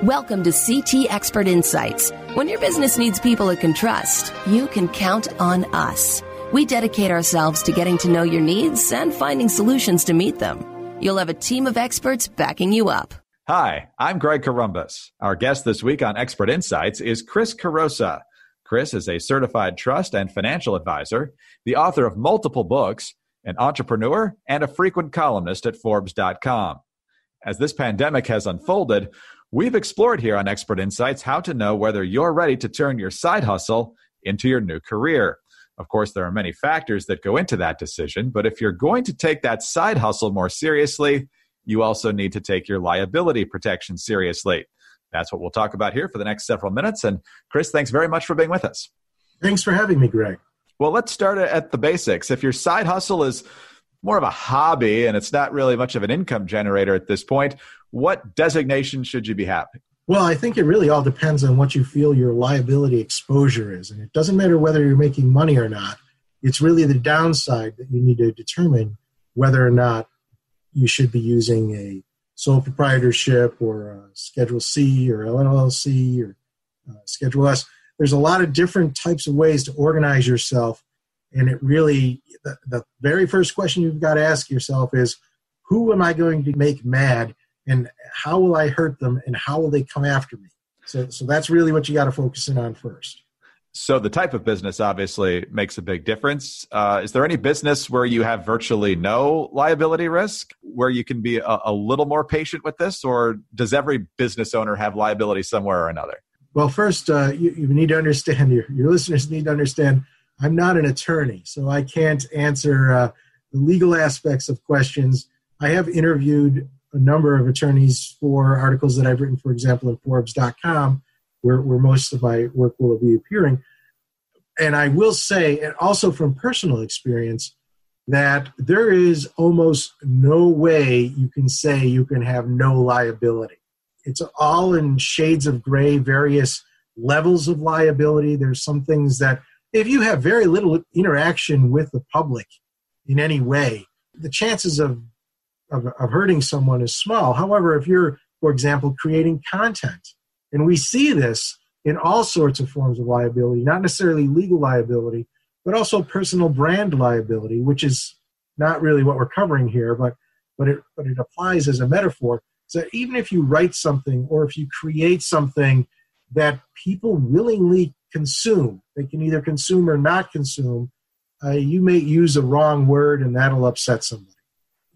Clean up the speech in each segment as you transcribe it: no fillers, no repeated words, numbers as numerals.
Welcome to CT Expert Insights. When your business needs people it can trust, you can count on us. We dedicate ourselves to getting to know your needs and finding solutions to meet them. You'll have a team of experts backing you up. Hi, I'm Greg Corombus. Our guest this week on Expert Insights is Chris Corosa. Chris is a certified trust and financial advisor, the author of multiple books, an entrepreneur, and a frequent columnist at Forbes.com. As this pandemic has unfolded, we've explored here on Expert Insights how to know whether you're ready to turn your side hustle into your new career. Of course, there are many factors that go into that decision, but if you're going to take that side hustle more seriously, you also need to take your liability protection seriously. That's what we'll talk about here for the next several minutes. And Chris, thanks very much for being with us. Thanks for having me, Greg. Well, let's start at the basics. If your side hustle is more of a hobby and it's not really much of an income generator at this point, what designation should you be having? Well, I think it really all depends on what you feel your liability exposure is. And it doesn't matter whether you're making money or not. It's really the downside that you need to determine whether or not you should be using a sole proprietorship or a Schedule C or LLC or Schedule S. There's a lot of different types of ways to organize yourself. And it really, the very first question you've got to ask yourself is, who am I going to make mad, and how will I hurt them, and how will they come after me? So that's really what you got to focus in on first. So the type of business obviously makes a big difference. Is there any business where you have virtually no liability risk, where you can be a little more patient with this, or does every business owner have liability somewhere or another? Well, first, you need to understand, your listeners need to understand, I'm not an attorney, so I can't answer the legal aspects of questions. I have interviewed a number of attorneys for articles that I've written, for example, in Forbes.com, where most of my work will be appearing. And I will say, and also from personal experience, that there is almost no way you can say you can have no liability. It's all in shades of gray, various levels of liability. There's some things that if you have very little interaction with the public in any way, the chances of hurting someone is small. However, if you're, for example, creating content, and we see this in all sorts of forms of liability, not necessarily legal liability, but also personal brand liability, which is not really what we're covering here, but it applies as a metaphor. So even if you write something or if you create something that people willingly consume, they can either consume or not consume, you may use a wrong word and that'll upset somebody.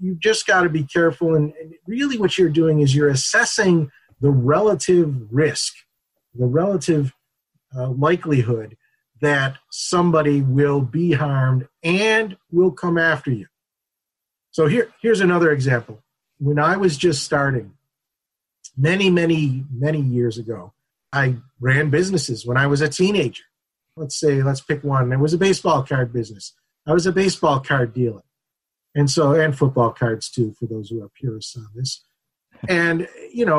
You've just got to be careful. And really what you're doing is you're assessing the relative risk, the relative likelihood that somebody will be harmed and will come after you. So here's another example. When I was just starting, many, many, many years ago, I ran businesses when I was a teenager. Let's pick one. It was a baseball card business. I was a baseball card dealer. And football cards too, for those who are purists on this. And,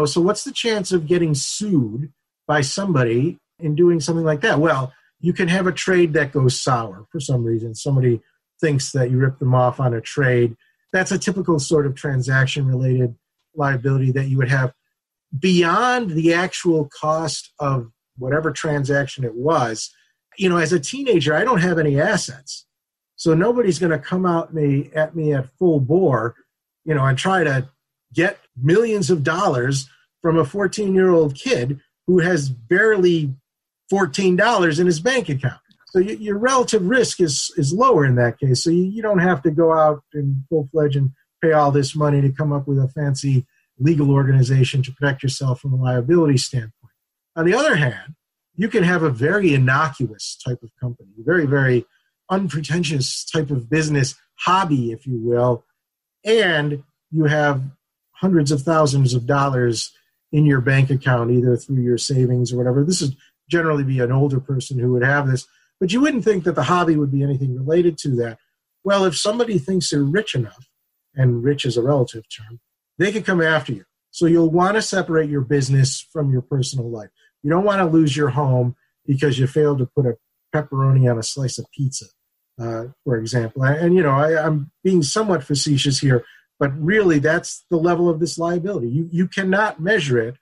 so what's the chance of getting sued by somebody in doing something like that? Well, you can have a trade that goes sour for some reason. Somebody thinks that you ripped them off on a trade. That's a typical sort of transaction-related liability that you would have beyond the actual cost of whatever transaction it was. As a teenager, I don't have any assets. So nobody's going to come at me at full bore, and try to get millions of dollars from a 14-year-old kid who has barely $14 in his bank account. So your relative risk is lower in that case. So you don't have to go out and full-fledged and pay all this money to come up with a fancy legal organization to protect yourself from a liability standpoint. On the other hand, you can have a very innocuous type of company, very, very unpretentious type of business, hobby, if you will, and you have hundreds of thousands of dollars in your bank account, either through your savings or whatever. This would generally be an older person who would have this, but you wouldn't think that the hobby would be anything related to that. Well, if somebody thinks they're rich enough, and rich is a relative term, they can come after you. So you'll want to separate your business from your personal life. You don't want to lose your home because you failed to put a pepperoni on a slice of pizza, for example. And, I'm being somewhat facetious here, but really that's the level of this liability. You cannot measure it,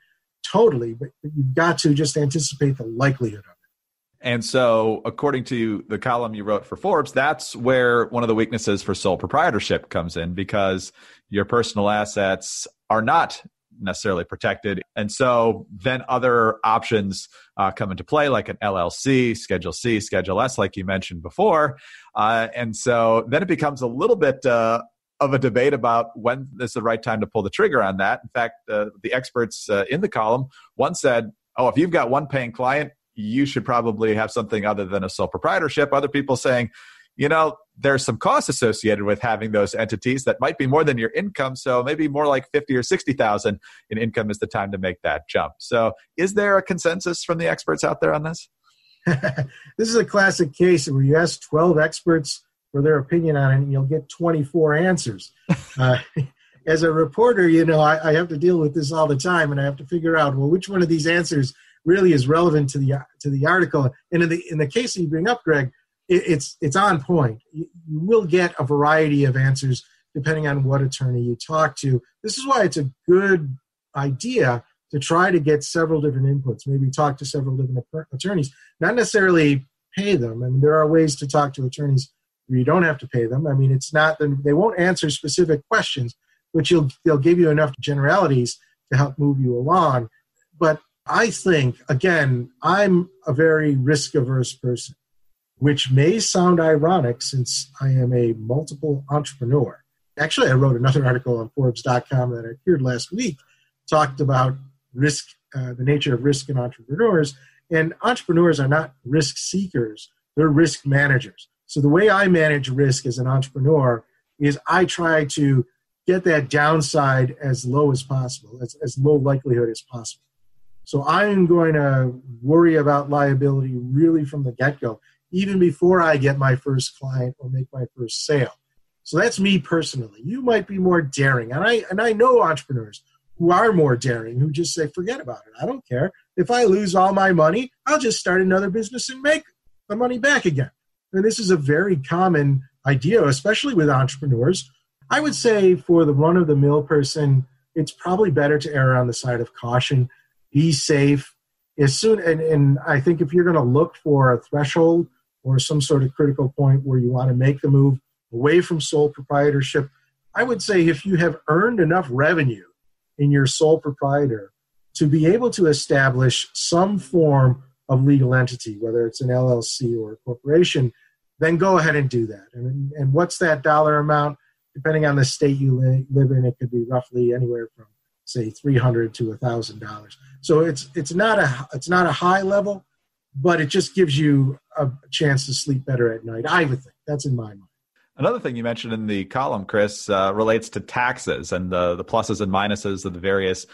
totally, but you've got to just anticipate the likelihood of it. And so, according to the column you wrote for Forbes, that's where one of the weaknesses for sole proprietorship comes in, because your personal assets are not necessarily protected. And so then other options come into play, like an LLC, Schedule C, Schedule S, like you mentioned before. And so then it becomes a little bit of a debate about when is the right time to pull the trigger on that. In fact, the experts in the column, one said, oh, if you've got one paying client, you should probably have something other than a sole proprietorship. Other people saying, there's some costs associated with having those entities that might be more than your income. So maybe more like 50 or 60,000 in income is the time to make that jump. So is there a consensus from the experts out there on this? This is a classic case where you ask 12 experts for their opinion on it and you'll get 24 answers. As a reporter, I have to deal with this all the time, and I have to figure out, well, which one of these answers really is relevant to the article. And in the case that you bring up, Greg, it's on point. You will get a variety of answers depending on what attorney you talk to. This is why it's a good idea to try to get several different inputs, maybe talk to several different attorneys, not necessarily pay them. I mean, there are ways to talk to attorneys where you don't have to pay them. I mean, it's not that they won't answer specific questions, but they'll give you enough generalities to help move you along. But I think, again, I'm a very risk-averse person, which may sound ironic since I am a multiple entrepreneur. Actually, I wrote another article on Forbes.com that appeared last week, talked about risk, the nature of risk in entrepreneurs. And entrepreneurs are not risk seekers, they're risk managers. So the way I manage risk as an entrepreneur is I try to get that downside as low as possible, as low likelihood as possible. So I'm going to worry about liability really from the get-go, even before I get my first client or make my first sale. So that's me personally. You might be more daring. And I know entrepreneurs who are more daring, who just say, forget about it. I don't care. If I lose all my money, I'll just start another business and make the money back again. And this is a very common idea, especially with entrepreneurs. I would say for the run-of-the-mill person, it's probably better to err on the side of caution. Be safe. And I think if you're going to look for a threshold or some sort of critical point where you want to make the move away from sole proprietorship, I would say if you have earned enough revenue in your sole proprietor to be able to establish some form of legal entity, whether it's an LLC or a corporation, then go ahead and do that. And what's that dollar amount? Depending on the state you live in, it could be roughly anywhere from, say, $300 to $1,000. So it's not a high level, but it just gives you a chance to sleep better at night. I would think that's in my mind. Another thing you mentioned in the column, Chris, relates to taxes and the pluses and minuses of the various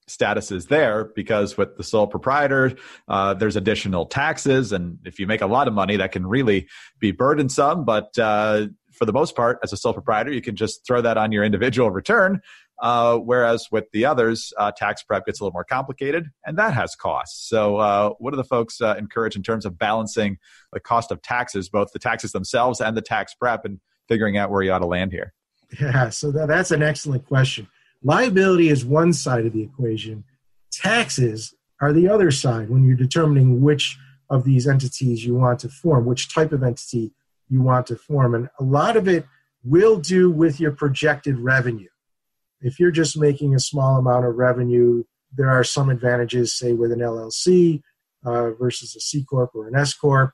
statuses there, because with the sole proprietor, there's additional taxes. And if you make a lot of money, that can really be burdensome. But for the most part, as a sole proprietor, you can just throw that on your individual return. Whereas with the others, tax prep gets a little more complicated, and that has costs. So what do the folks encourage in terms of balancing the cost of taxes, both the taxes themselves and the tax prep, and figuring out where you ought to land here? Yeah, so that's an excellent question. Liability is one side of the equation. Taxes are the other side when you're determining which of these entities you want to form, which type of entity you want to form. And a lot of it will do with your projected revenue. If you're just making a small amount of revenue, there are some advantages, say, with an LLC versus a C Corp or an S Corp.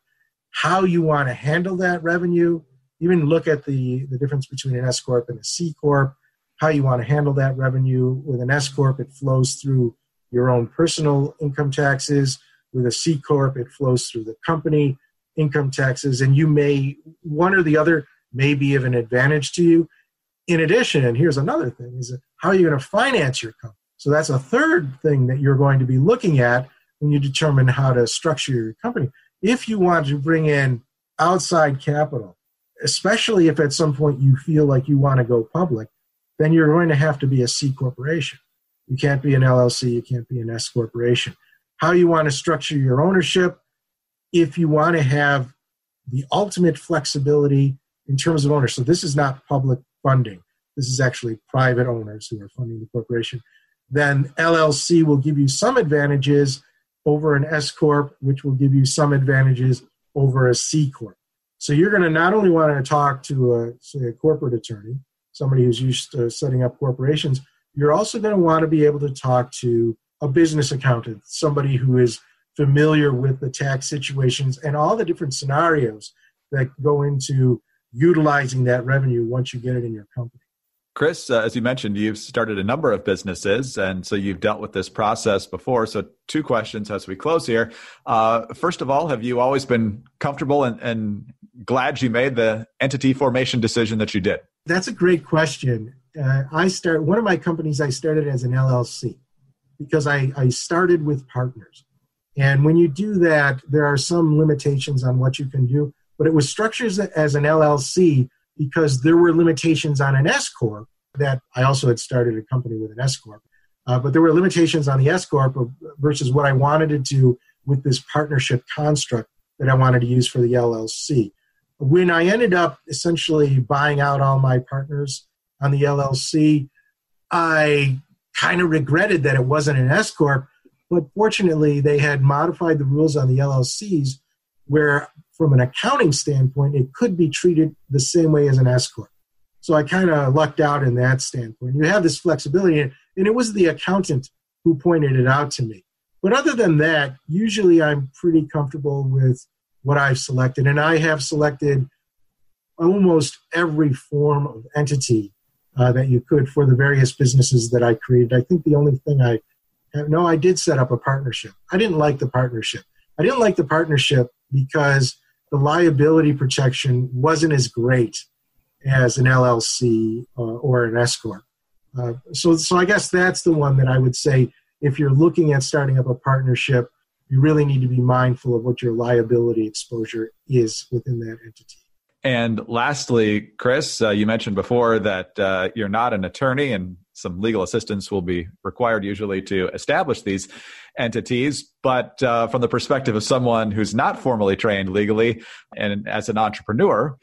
How you want to handle that revenue, even look at the difference between an S Corp and a C Corp, how you want to handle that revenue. With an S Corp, it flows through your own personal income taxes. With a C Corp, it flows through the company income taxes, and one or the other may be of an advantage to you. In addition, and here's another thing, is how are you going to finance your company? So that's a third thing that you're going to be looking at when you determine how to structure your company. If you want to bring in outside capital, especially if at some point you feel like you want to go public, then you're going to have to be a C corporation. You can't be an LLC, you can't be an S corporation. How you want to structure your ownership, if you want to have the ultimate flexibility in terms of owners. So this is not public funding. This is actually private owners who are funding the corporation. then LLC will give you some advantages over an S Corp, which will give you some advantages over a C Corp. So you're going to not only want to talk to, say, a corporate attorney, somebody who's used to setting up corporations, you're also going to want to be able to talk to a business accountant, somebody who is familiar with the tax situations and all the different scenarios that go into utilizing that revenue once you get it in your company. Chris, as you mentioned, you've started a number of businesses, and so you've dealt with this process before. So 2 questions as we close here. First of all, have you always been comfortable and glad you made the entity formation decision that you did? That's a great question. One of my companies I started as an LLC because I started with partners. And when you do that, there are some limitations on what you can do. But it was structured as an LLC because there were limitations on an S Corp that I also had started a company with an S Corp. But there were limitations on the S Corp versus what I wanted to do with this partnership construct that I wanted to use for the LLC. When I ended up essentially buying out all my partners on the LLC, I kind of regretted that it wasn't an S Corp, but fortunately they had modified the rules on the LLCs where from an accounting standpoint, it could be treated the same way as an S Corp. So I kind of lucked out in that standpoint. You have this flexibility, and it was the accountant who pointed it out to me. But other than that, usually I'm pretty comfortable with what I've selected, and I have selected almost every form of entity that you could for the various businesses that I created. I think the only thing I did set up a partnership. I didn't like the partnership. I didn't like the partnership because the liability protection wasn't as great as an LLC or an S Corp. So I guess that's the one that I would say if you're looking at starting up a partnership, you really need to be mindful of what your liability exposure is within that entity. And lastly, Chris, you mentioned before that you're not an attorney and some legal assistance will be required usually to establish these entities. But from the perspective of someone who's not formally trained legally and as an entrepreneur,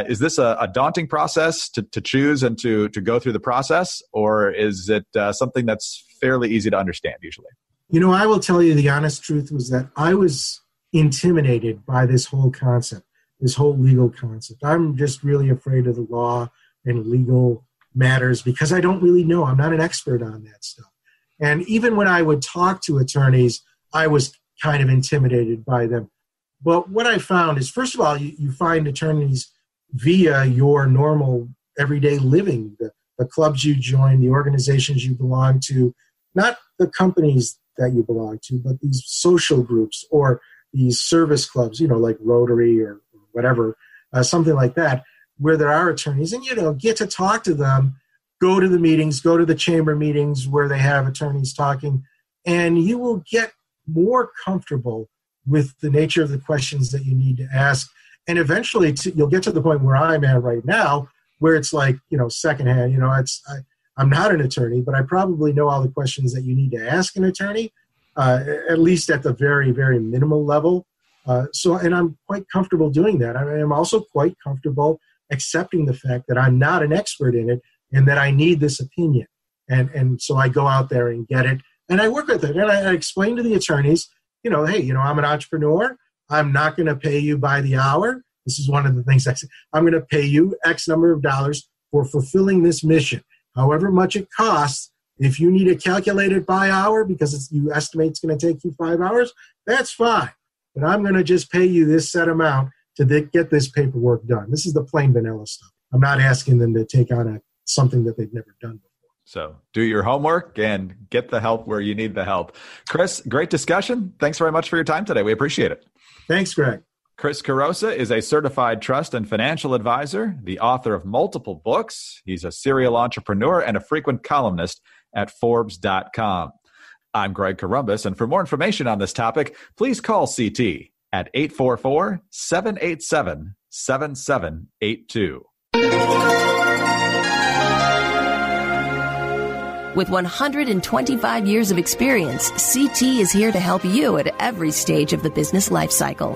is this a daunting process to choose and to go through the process? Or is it something that's fairly easy to understand usually? You know, I will tell you the honest truth was that I was intimidated by this whole concept, this whole legal concept. I'm just really afraid of the law and legal matters because I don't really know. I'm not an expert on that stuff. And even when I would talk to attorneys, I was kind of intimidated by them. But what I found is, first of all, you find attorneys via your normal everyday living, the clubs you join, the organizations you belong to, not the companies that you belong to, but these social groups or these service clubs, like Rotary or whatever, something like that, where there are attorneys and, get to talk to them, go to the meetings, go to the chamber meetings where they have attorneys talking, and you will get more comfortable with the nature of the questions that you need to ask. And eventually you'll get to the point where I'm at right now, where it's like, secondhand, I'm not an attorney, but I probably know all the questions that you need to ask an attorney, at least at the very, very minimal level. And I'm quite comfortable doing that. I am also quite comfortable accepting the fact that I'm not an expert in it and that I need this opinion. And so I go out there and get it, and I work with it. And I explain to the attorneys, hey, I'm an entrepreneur. I'm not going to pay you by the hour. This is one of the things I say. I'm going to pay you X number of dollars for fulfilling this mission. However much it costs, if you need to calculate it by hour because you estimate it's going to take you 5 hours, that's fine. But I'm going to just pay you this set amount to get this paperwork done. This is the plain vanilla stuff. I'm not asking them to take on something that they've never done before. So do your homework and get the help where you need the help. Chris, great discussion. Thanks very much for your time today. We appreciate it. Thanks, Greg. Chris Corosa is a certified trust and financial advisor, the author of multiple books. He's a serial entrepreneur and a frequent columnist at Forbes.com. I'm Greg Corombus, and for more information on this topic, please call CT at 844-787-7782. With 125 years of experience, CT is here to help you at every stage of the business life cycle.